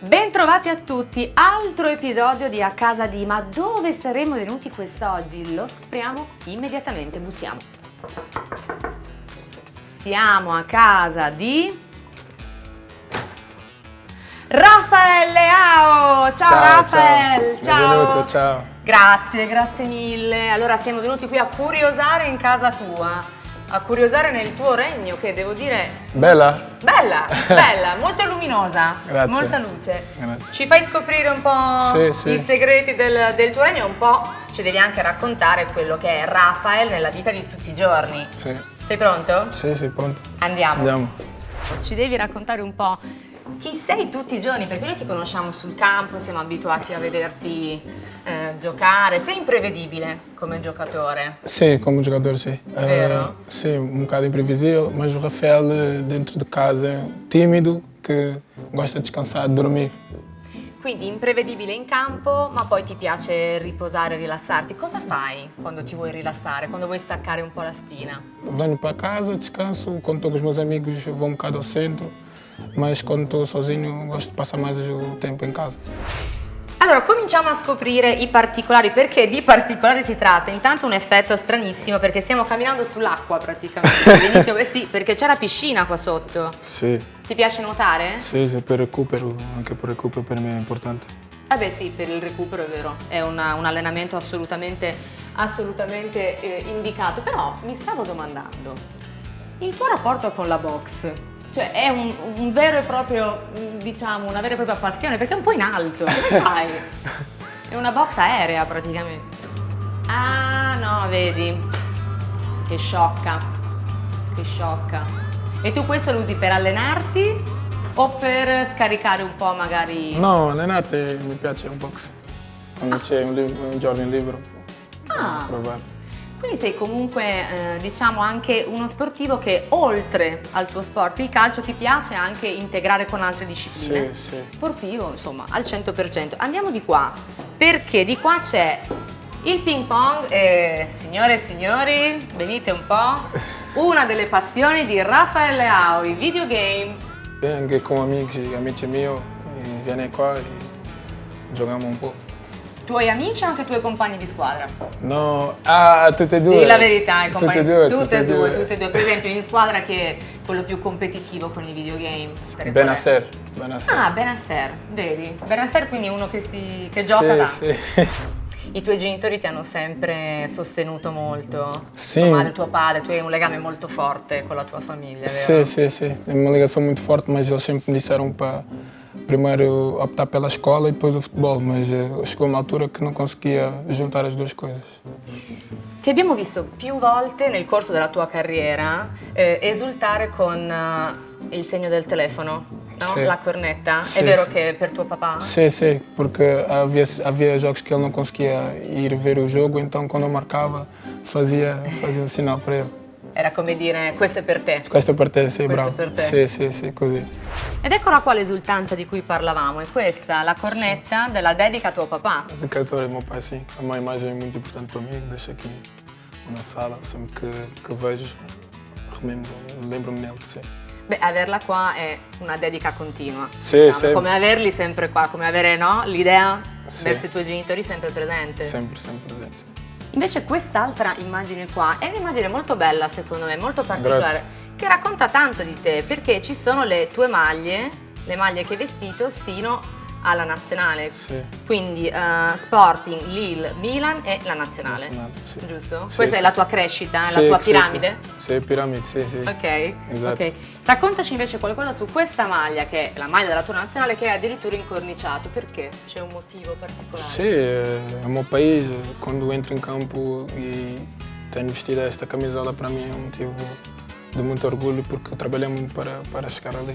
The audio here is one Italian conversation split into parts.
Bentrovati a tutti, altro episodio di A Casa di... Ma dove saremmo venuti quest'oggi? Lo scopriamo immediatamente, buttiamo. Siamo a casa di... Raffaele Leao! Ciao Raffaele! Ciao! Benvenuto, ciao! Grazie mille. Allora siamo venuti qui a curiosare in casa tua, a curiosare nel tuo regno che devo dire... Bella? Bella, molto luminosa, Grazie. molta luce. Grazie. Ci fai scoprire un po' Sì. i segreti del tuo regno e un po' ci devi anche raccontare quello che è Raffaele nella vita di tutti i giorni. Sì. Sei pronto? Sì, pronto. Andiamo. Ci devi raccontare un po' chi sei tutti i giorni, perché noi ti conosciamo sul campo, siamo abituati a vederti giocare, sei imprevedibile come giocatore. Sim, como jogador, sim. Vero? Sim, um bocado imprevisível, mas o Rafael dentro de casa é tímido, que gosta de descansar, de dormir. Quindi imprevedibile in campo, ma poi ti piace riposare, rilassarti. Cosa fai quando ti vuoi rilassare, quando vuoi staccare un po' la spina? Venho para casa, descanso, quando estou com os meus amigos vou um bocado ao centro, mas quando estou sozinho gosto de passar mais o tempo em casa. Allora, cominciamo a scoprire i particolari, perché di particolari si tratta. Intanto un effetto stranissimo, perché stiamo camminando sull'acqua praticamente. Sì, perché c'è la piscina qua sotto. Sì. Ti piace nuotare? Sì, per recupero, anche per recupero per me è importante. Beh sì, per il recupero è vero, è un allenamento assolutamente indicato. Però mi stavo domandando, il tuo rapporto con la box? Cioè è un vero e proprio, diciamo, una vera e propria passione, perché è un po' in alto, come fai? È una box aerea praticamente. Ah no, vedi, che sciocca. E tu questo lo usi per allenarti o per scaricare un po' magari? No, allenate mi piace un box, quando c'è un giorno libero, provare. Quindi sei comunque, diciamo, anche uno sportivo che oltre al tuo sport, il calcio, ti piace anche integrare con altre discipline? Sì. Sportivo, insomma, al 100%. Andiamo di qua, perché di qua c'è il ping pong e, signore e signori, venite un po', una delle passioni di Raffaele Leao, i videogame. Anche con amici miei, vieni qua e giochiamo un po'. Tuoi amici o anche tuoi compagni di squadra? No, tutte e due. Dì la verità, i compagni. Tutte e due. Per esempio in squadra che è quello più competitivo con i videogame. Benasser. Ah, Benasser, vedi? Benasser quindi uno che gioca da. Sì. I tuoi genitori ti hanno sempre sostenuto molto? Sim. Tua madre, tuo padre, tu hai un legame molto forte con la tua famiglia, vero? Sì. É uma ligação muito forte, mas eles sempre me disseram para primeiro optar pela escola e depois o futebol, mas chegou uma altura que não conseguia juntar as duas coisas. Ti abbiamo visto più volte nel corso della tua carriera esultare con il segno del telefono, no? Sì. La cornetta. Sì, È vero sì. che è per tuo papà? Sim, porque havia jogos que ele não conseguia ir ver o jogo, então quando eu marcava fazia um sinal para ele. Era come dire, questo è per te. Questo per te, sì, Questo bravo. è per te. Sì, così. Ed ecco la quale esultanza di cui parlavamo, è questa, la cornetta della dedica a tuo papà. A dedicatória do meu pai, sim. É uma imagem muito importante para mim, deixo aqui na sala, sempre que vejo, lembro-me nele, sim. Beh, averla qua è una dedica continua, Sì, diciamo. sempre. Come averli sempre qua, come avere, no, l'idea Sì. verso i tuoi genitori sempre presente. Sempre presente. Sim. Invece quest'altra immagine qua è un'immagine molto bella secondo me, molto particolare, Grazie. che racconta tanto di te, perché ci sono le tue maglie, le maglie che hai vestito sino alla nazionale. Sì. Quindi Sporting, Lille, Milan e la nazionale. Sì. Giusto? Sì, Questa sì. è la tua crescita, Sì, la tua sì, piramide? Sì, piramide, sì. Ok. Esatto. Ok. Raccontaci invece qualcosa su questa maglia, che è la maglia della tua nazionale, che è addirittura incorniciato. Perché? C'è un motivo particolare? Sì, é o meu país. Quando entro em campo e tenho vestido esta camisola, para mim é um motivo de muito orgulho, porque eu trabalhei muito para chegar ali.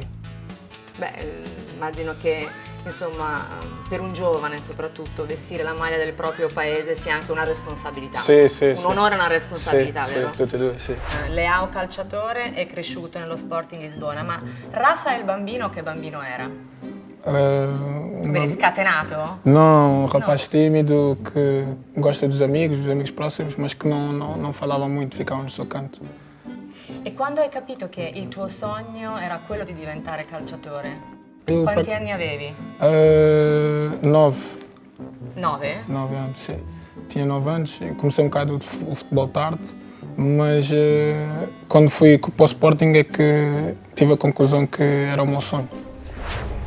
Beh, immagino che, insomma, per un giovane soprattutto, vestire la maglia del proprio paese sia anche una responsabilità. Sì. Un onore e una responsabilità, vero? Sì, tutte e due, sì. Leao calciatore è cresciuto nello Sporting Lisbona, ma Raffaele bambino che bambino era? Eri scatenato? Não, um rapaz tímido que gosta dos amigos próximos, mas que não falava muito, ficava no seu canto. E quando hai capito che il tuo sogno era quello di diventare calciatore? Quanti anni avevi? 9. 9? 9 anos, sim. Tinha 9 anos, comecei um bocado o futebol tarde, mas quando fui para o Sporting é que tive a conclusão que era o meu sonho.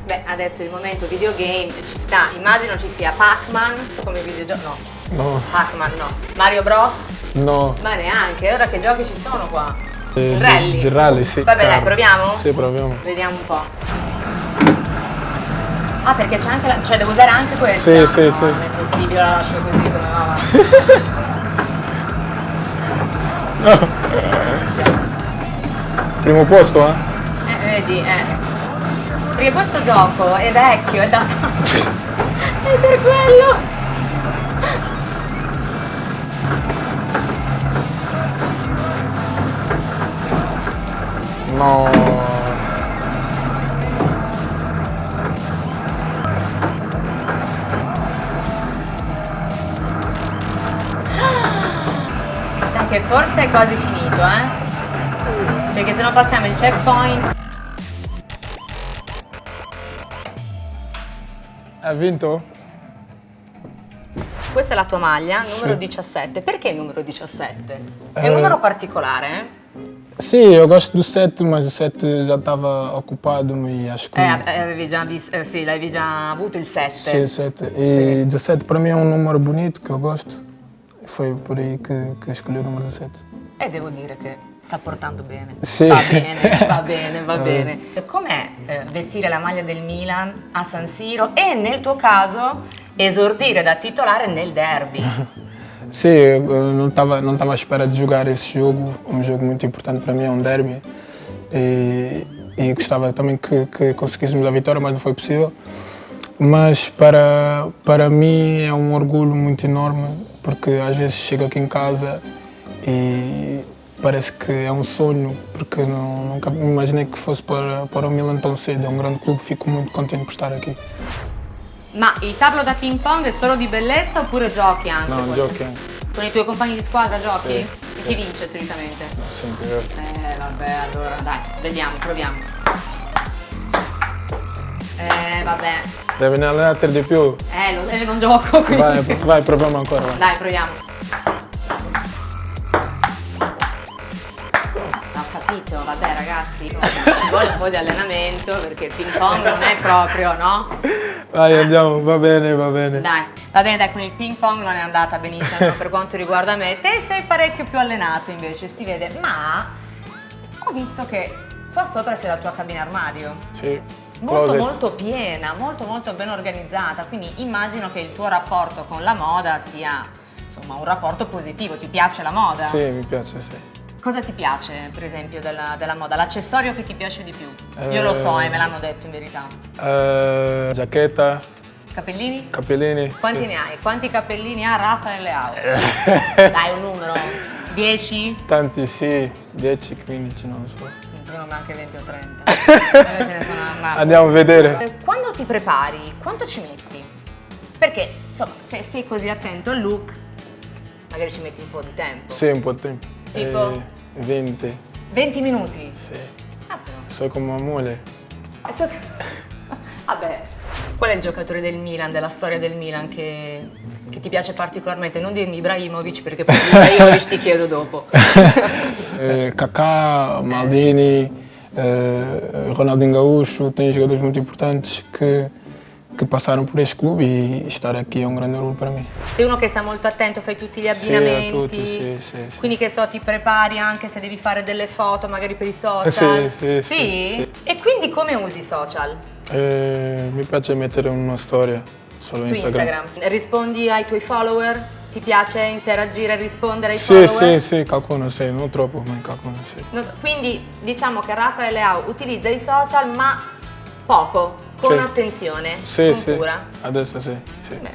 Beh, adesso il momento videogame ci sta, immagino ci sia Pac-Man come videogioco, no, No, Pac-Man no, Mario Bros, no. ma neanche, ora che giochi ci sono qua? Il rally? Di rally, sì. Vabbè dai, carro. proviamo? Sì, proviamo. Vediamo un po'. Ah, perché c'è anche la... cioè devo usare anche questa? Sì, sì, no, sì. non è possibile, la lascio così come va. Primo posto, eh? Vedi, perché questo gioco è vecchio, è da... è per quello! No. Dai che forse è quasi finito, perché se no passiamo il checkpoint. Ha vinto? Questa è la tua maglia, numero Sì. 17. Perché il numero 17? È un numero particolare? Sim, eu gosto do 7, mas o 7 já estava ocupado e acho que. Avevi già visto, sì, l'avevi già avuto il 7. Sim, 7. E 17 para mim é um número bonito que eu gosto. Foi por aí que escolhi o número 17. E devo dire che sta portando bene. Sì. Va bene, va bene, va bene. E com'è vestire la maglia del Milan a San Siro e nel tuo caso esordire da titolare nel derby? Sim, eu não estava à espera de jogar esse jogo, um jogo muito importante para mim, é um derby. E gostava também que conseguíssemos a vitória, mas não foi possível. Mas para mim é um orgulho muito enorme, porque às vezes chego aqui em casa e parece que é um sonho, porque nunca me imaginei que fosse para o Milan tão cedo. É um grande clube, fico muito contente por estar aqui. Ma il tavolo da ping pong è solo di bellezza oppure giochi anche? Não, poi? giochi anche. Con i tuoi compagni di squadra giochi? Sì, Chi vince solitamente? Sempre eu. Vabbè, allora dai, vediamo, proviamo. Vabbè. Deve ne allenare di più. Non gioco quindi. Vai, proviamo ancora. Vai. Dai, proviamo. Ho capito, vabbè ragazzi, ci vuole un po' di allenamento perché il ping pong non è proprio, no? Vai, andiamo, va bene, va bene. Dai, va bene, dai, con il ping pong non è andata benissimo per quanto riguarda me. Te sei parecchio più allenato invece, si vede, ma ho visto che qua sopra c'è la tua cabina armadio. Sì. Molto Closet. molto piena, molto molto ben organizzata, quindi immagino che il tuo rapporto con la moda sia insomma un rapporto positivo, ti piace la moda? Sì, mi piace, sì. Cosa ti piace per esempio della moda? L'accessorio che ti piace di più? Io lo so e me l'hanno detto in verità. Giacchetta, Capellini? capellini. Quanti sì. ne hai? Quanti capellini ha Raffaele Leao? Dai un numero, 10? Tanti sì, 10, 15, non lo so. Secondo me anche 20 o 30. Ce ne sono una- Andiamo a vedere. Quando ti prepari, quanto ci metti? Perché, insomma, se sei così attento al look, magari ci metti un po' di tempo. Sì, un po' di tempo. Tipo? 20, 20 minuti? sì. Ah, però. Sono come una moglie. Vabbè. Qual è il giocatore del Milan, della storia del Milan che ti piace particolarmente? Non dirmi Ibrahimovic perché poi di Ibrahimovic ti chiedo dopo. Kaká, Maldini, Ronaldinho Gaúcho, tem jogadores muito importantes que passaram por este clube e estar aqui é um grande orgulho para mim. Sei uno che sta molto attento, fai tutti gli Sì, a abbinamenti. tutti, sì. Quindi che so, ti prepari anche se devi fare delle foto magari per i social. Sì. E quindi come usi i social? Mi piace mettere una storia solo Su Instagram. Rispondi ai tuoi follower? Ti piace interagire e rispondere ai follower? Sì, qualcuno sì, non troppo, ma qualcuno sì. Quindi diciamo che Raffaele Leao utilizza i social ma poco, con Sì. attenzione, Sì, con cura. adesso sì. Bene.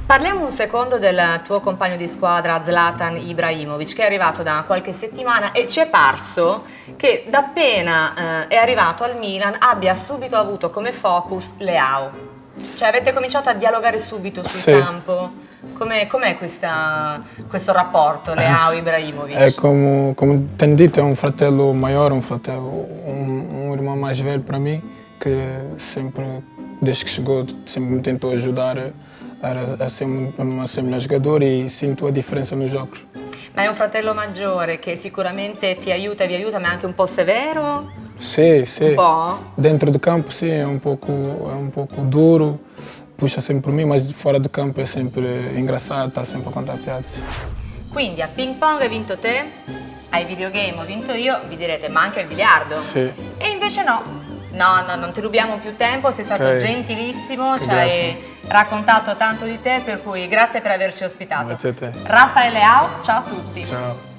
Parliamo un secondo del tuo compagno di squadra Zlatan Ibrahimovic che è arrivato da qualche settimana e ci è parso che da appena è arrivato al Milan abbia subito avuto come focus Leao. Cioè avete cominciato a dialogare subito sul Sì. campo? Com'è questo rapporto Leao-Ibrahimovic? É como tenho dito, é um fratello maior, um irmão mais velho para mim que sempre, desde que chegou, sempre me tentou ajudar a ser melhor jogador e sinto a differenza nos jogos. Ma è un fratello maggiore che sicuramente ti aiuta e vi aiuta, ma è anche un po' severo? Sì, sì. Un po'? Dentro do campo, sim, é um pouco duro, puxa sempre por mim, mas fora do campo é sempre engraçado, está sempre a contar piadas. Quindi a ping pong hai vinto te, ai videogame ho vinto io, vi direte ma anche al biliardo? Sì. E invece no. No, non ti rubiamo più tempo, sei stato Ok. gentilissimo, ci Grazie. hai raccontato tanto di te, per cui grazie per averci ospitato. Grazie a te. Rafael Leao, ciao a tutti. Ciao.